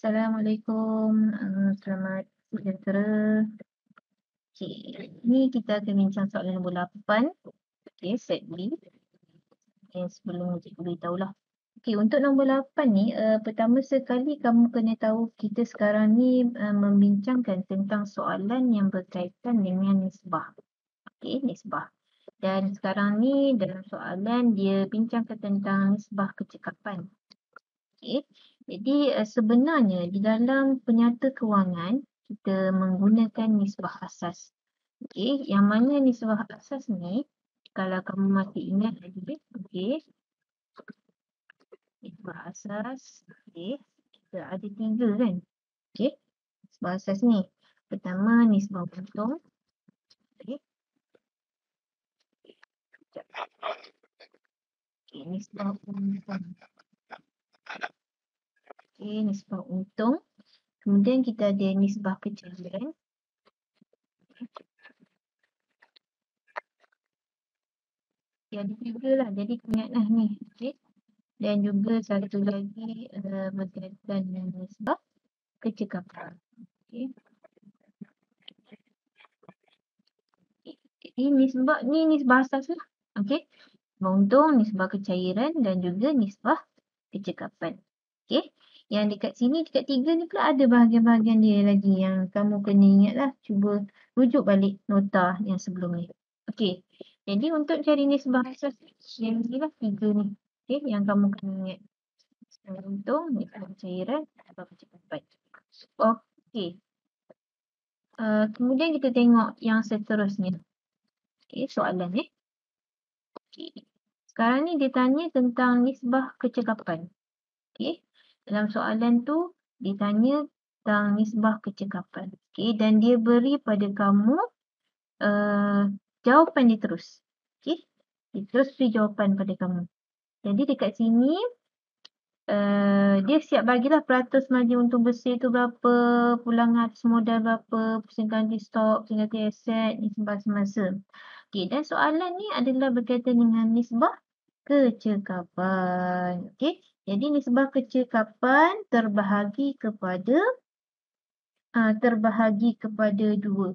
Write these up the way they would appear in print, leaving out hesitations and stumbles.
Assalamualaikum, selamat sejahtera. Okey, ni kita akan bincang soalan nombor 8. Okey, set B. Sebelum cikgu beritahulah. Okey, untuk nombor 8 ni, pertama sekali kamu kena tahu kita sekarang ni membincangkan tentang soalan yang berkaitan dengan nisbah. Okey, nisbah. Dan sekarang ni dalam soalan dia bincangkan tentang nisbah kecekapan. Okey. Jadi sebenarnya di dalam penyata kewangan kita menggunakan nisbah asas. Okey, yang mana nisbah asas ni kalau kamu masih ingat lagi, okey. Nisbah asas, okey. Kita ada 3 kan? Okey. Nisbah asas ni. Pertama nisbah untung. Okey. Okey, nisbah untung. Okey, nisbah untung. Kemudian kita ada nisbah kecairan. Ya, ada 3 lah. Jadi ingatlah ni. Okey. Dan juga satu lagi berkaitan dengan nisbah kecekapan. Okey. Jadi nisbah asas lah. Okey. Nisbah untung, nisbah kecairan dan juga nisbah kecekapan. Okey. Yang dekat sini, dekat 3 ni pula ada bahagian-bahagian dia lagi yang kamu kena ingat lah. Cuba rujuk balik nota yang sebelum ni. Okey. Jadi untuk cari nisbah asas yang ni lah 3 ni. Okey. Yang kamu kena ingat. Nisbah untung, nisbah kecairan, nisbah kecekapan. Okey. Kemudian kita tengok yang seterusnya. Okey, soalan ni. Okey. Sekarang ni dia tanya tentang nisbah kecekapan. Okey. Dalam soalan tu ditanya tentang nisbah kecekapan. Okey, dan dia beri pada kamu jawapan dia terus. Okey. Dia terus beri jawapan pada kamu. Jadi dekat sini dia siap bagilah peratus margin untung bersih tu berapa, pulangan atas modal berapa, pusing ganti stok, pusing ganti aset, nisbah semasa. Okey, dan soalan ni adalah berkaitan dengan nisbah kecekapan. Okey, jadi nisbah kecekapan terbahagi kepada 2.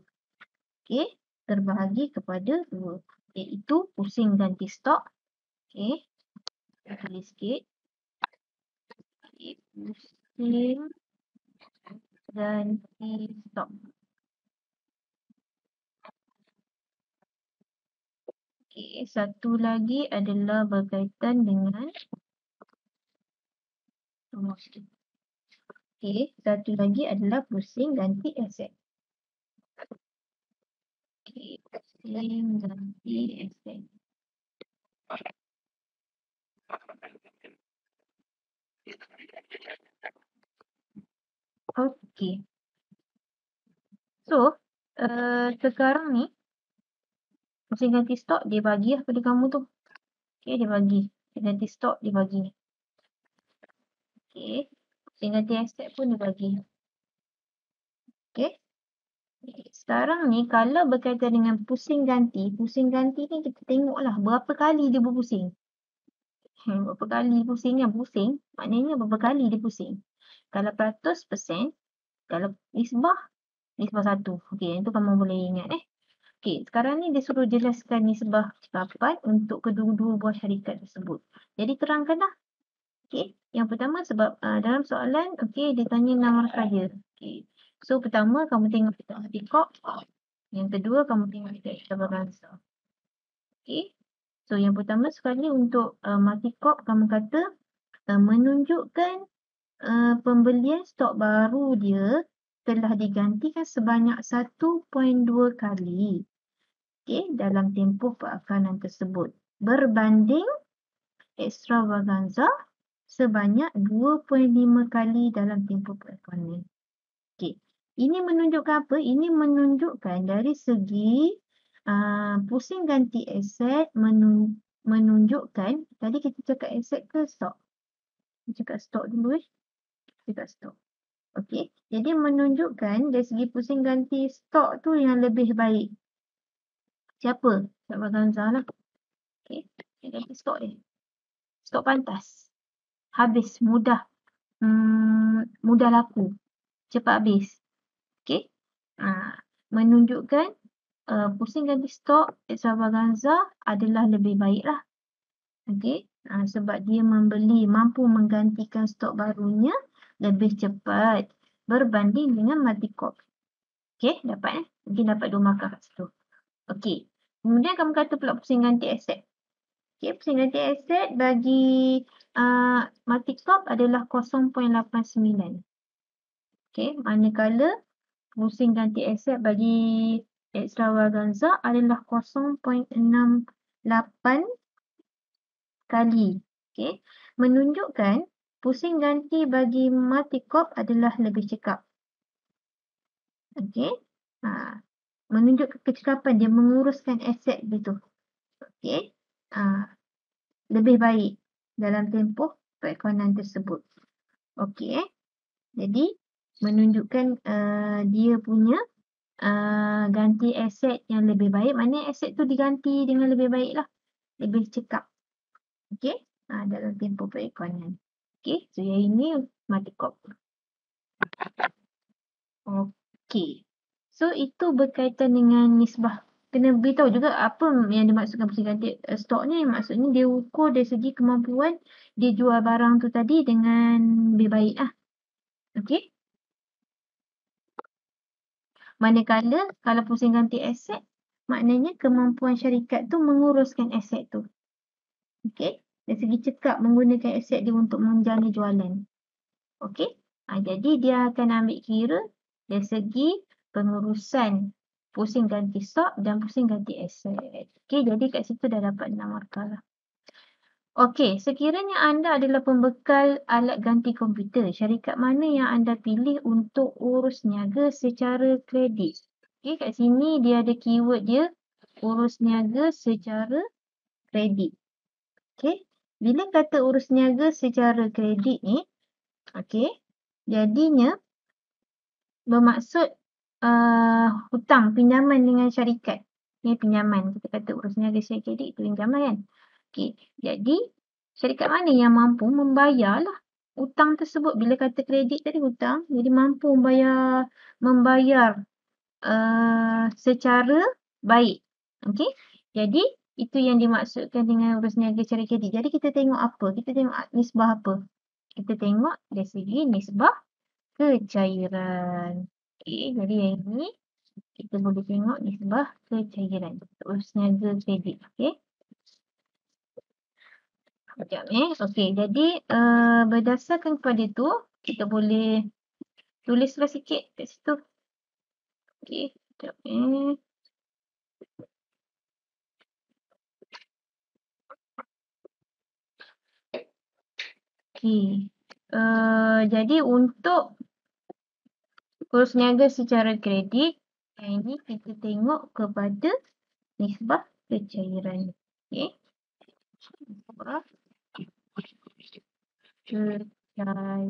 Okey, terbahagi kepada 2. Iaitu pusing ganti stok. Okey, kita tulis sikit. Pusing ganti stok. Okey, satu lagi adalah berkaitan dengan okey, satu lagi adalah pusing ganti aset. Okey, pusing ganti aset. Okey. So, sekarang ni pusing ganti stok dia bagi lah pada kamu tu. Okey, dia bagi. Pusing ganti stok dia bagi. Okey. Pusing ganti aset pun dia bagi. Okey. Sekarang ni kalau berkaitan dengan pusing ganti ni kita tengoklah berapa kali dia berpusing. Berapa kali pusing kan? Pusing maknanya berapa kali dia pusing. Kalau peratus persen, kalau nisbah 1. Okey, yang tu kamu boleh ingat Okey, sekarang ni dia suruh jelaskan nisbah kecekapan untuk kedua-dua buah syarikat tersebut. Jadi terangkanlah. Okey, yang pertama sebab dalam soalan okey dia tanya nama sahaja. Okey. So pertama kamu tengok dekat artikel. Yang kedua kamu tengok dekat extravaganza. Okey. So yang pertama sekali untuk multi-corp kamu kata menunjukkan pembelian stok baru dia telah digantikan sebanyak 1.2 kali dalam tempoh peakanan tersebut berbanding extravaganza sebanyak 2.5 kali dalam tempoh peakanan. Ini menunjukkan apa? Ini menunjukkan dari segi pusing ganti aset menunjukkan tadi kita cakap aset ke stok? Kita cakap stok dulu cakap stok. Okey, jadi menunjukkan dari segi pusing ganti stok tu yang lebih baik. Siapa? Extravaganza lah. Okey, ganti stok dia. Stok pantas. Habis mudah mudah laku, cepat habis. Okey. Menunjukkan pusing ganti stok extravaganza adalah lebih baiklah. Okey. Sebab dia mampu menggantikan stok barunya lebih cepat berbanding dengan multi-corp. Okey, dapat mungkin dapat 2 markah kat situ. Okey. Kemudian kamu kata pula pusing ganti aset. Okey, pusing ganti aset bagi multi-corp adalah 0.89. Okey, manakala pusing ganti aset bagi extravaganza adalah 0.68 kali. Okey, menunjukkan pusing ganti bagi multi-corp adalah lebih cekap. Okey, menunjukkan kecekapan dia menguruskan aset gitu. Okey, lebih baik dalam tempoh perekonomian tersebut. Okey, jadi menunjukkan dia punya ganti aset yang lebih baik. Maknanya aset tu diganti dengan lebih baik lah. Lebih cekap. Okey, dalam tempoh perekonomian. Okey, so yang ini multi-corp. Okey. So itu berkaitan dengan nisbah. Kena beritahu juga apa yang dimaksudkan pusing ganti stok ni. Maksudnya dia ukur dari segi kemampuan dia jual barang tu tadi dengan lebih baik lah. Okey. Manakala kalau pusing ganti aset, maknanya kemampuan syarikat tu menguruskan aset tu. Okey. Dari segi cekap menggunakan aset dia untuk menjana jualan. Okey. Jadi dia akan ambil kira dari segi pengurusan pusing ganti stok dan pusing ganti aset. Okey, jadi kat situ dah dapat 6 markah lah. Okey, sekiranya anda adalah pembekal alat ganti komputer, syarikat mana yang anda pilih untuk urus niaga secara kredit? Okey, kat sini dia ada keyword dia, urus niaga secara kredit. Okey, bila kata urus niaga secara kredit ni, okey, jadinya bermaksud hutang, pinjaman dengan syarikat. Ni pinjaman. Kita kata urus niaga secara kredit itu pinjaman kan. Okey. Jadi syarikat mana yang mampu membayar lah hutang tersebut. Bila kata kredit tadi hutang, jadi mampu membayar secara baik. Okey. Jadi itu yang dimaksudkan dengan urus niaga secara kredit. Jadi kita tengok apa? Kita tengok nisbah apa? Kita tengok dari segi nisbah kecairan. Okey, jadi yang ini kita boleh tengok nisbah kecairan. Urus niaga kredit. Okey. Sekejap Okey, jadi berdasarkan kepada itu, kita boleh tulislah sikit kat situ. Okey, sekejap Okey. Jadi untuk urus niaga secara kredit, yang ini kita tengok kepada nisbah kecairan. Okey. Nisbah kecairan.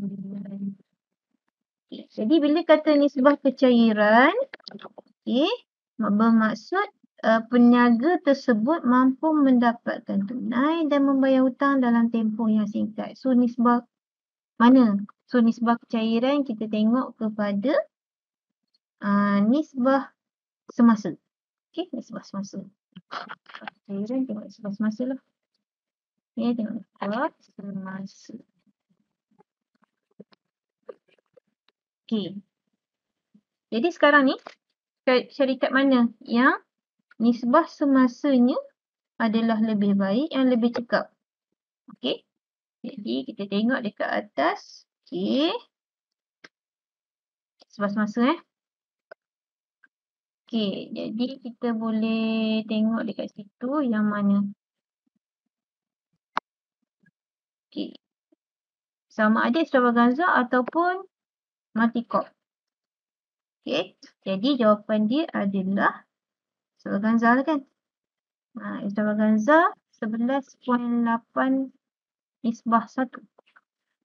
Okay. Jadi bila kata nisbah kecairan, okay, bermaksud peniaga tersebut mampu mendapatkan tunai dan membayar hutang dalam tempoh yang singkat. So nisbah mana? So nisbah kecairan kita tengok kepada nisbah semasa. Okay, nisbah semasa. Kecairan tengok nisbah semasa lah. Okay, tengok nisbah semasa. Okay. Jadi sekarang ni, syarikat mana yang nisbah semasanya adalah lebih baik, yang lebih cekap? Okey. Jadi kita tengok dekat atas. Okey. Nisbah semasa Okey, jadi kita boleh tengok dekat situ yang mana. Okey. Sama ada extravaganza ataupun multi-corp. Okey. Jadi jawapan dia adalah extravaganza lah kan. Extravaganza 11.8 nisbah 1.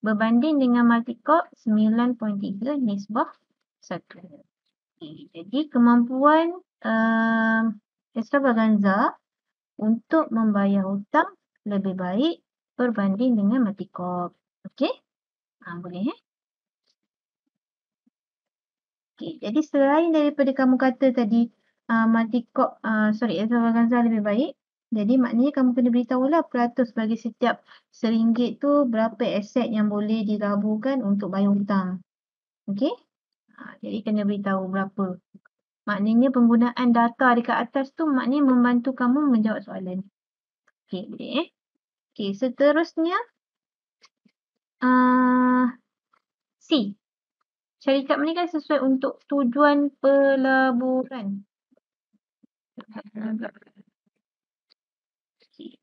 Berbanding dengan multi-corp 9.3 nisbah 1. Okay. Jadi kemampuan extravaganza untuk membayar hutang lebih baik berbanding dengan multi-corp. Okey? Boleh Okey, jadi selain daripada kamu kata tadi multi-corp extravaganza lebih baik, jadi maknanya kamu kena beritahulah peratus bagi setiap RM1 tu berapa aset yang boleh dilaburkan untuk bayar hutang. Okey? Jadi kena beritahu berapa. Maknanya penggunaan data dekat atas tu maknanya membantu kamu menjawab soalan. Okey, boleh Okey, seterusnya C. Syarikat meningkat sesuai untuk tujuan pelaburan. Okay.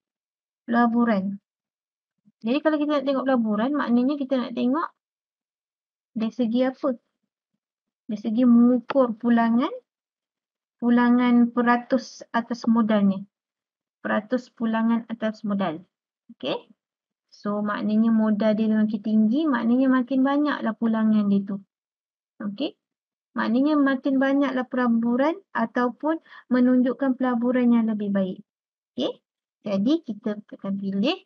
Pelaburan. Jadi kalau kita nak tengok pelaburan, maknanya kita nak tengok dari segi apa? Dari segi mengukur pulangan peratus atas modalnya. Peratus pulangan atas modal. Okey? So, maknanya modal dia makin tinggi, maknanya makin banyaklah pulangan dia tu. Okey? Maknanya makin banyaklah pelaburan ataupun menunjukkan pelaburan yang lebih baik. Okey? Jadi, kita akan pilih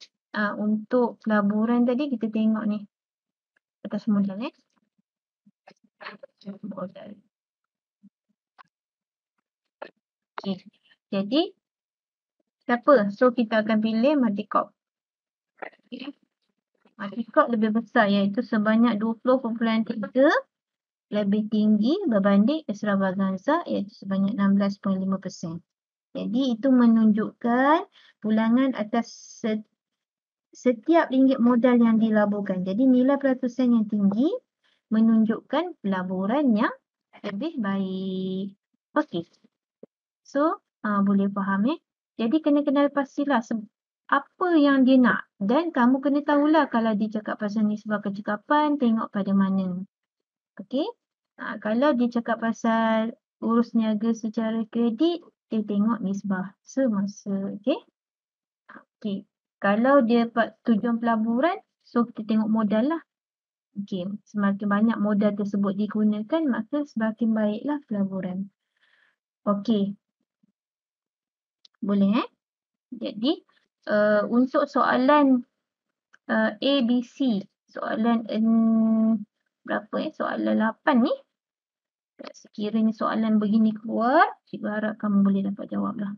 untuk pelaburan tadi, kita tengok ni. Atas modal modal. Okey. Jadi, siapa? So, kita akan pilih multi-corp. Okay. Multi-corp lebih besar iaitu sebanyak 20.3 lebih tinggi berbanding extravaganza iaitu sebanyak 16.5%. Jadi itu menunjukkan pulangan atas setiap ringgit modal yang dilaburkan. Jadi nilai peratusan yang tinggi menunjukkan pelaburan yang lebih baik. Okey. So, boleh faham Jadi kena kenal pastilah apa yang dia nak. Dan kamu kena tahulah kalau dia cakap pasal nisbah kecekapan, tengok pada mana. Okey. Kalau dia cakap pasal urus niaga secara kredit, dia tengok nisbah semasa. Okey. Okey. Kalau dia tujuan pelaburan, so kita tengok modal lah. Okey. Semakin banyak modal tersebut digunakan, maka semakin baiklah pelaburan. Okey. Boleh Jadi, untuk soalan A, B, C, soalan berapa soalan 8 ni. Sekiranya soalan begini keluar, cikgu harap kamu boleh dapat jawab lah.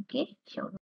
Okey, insyaAllah.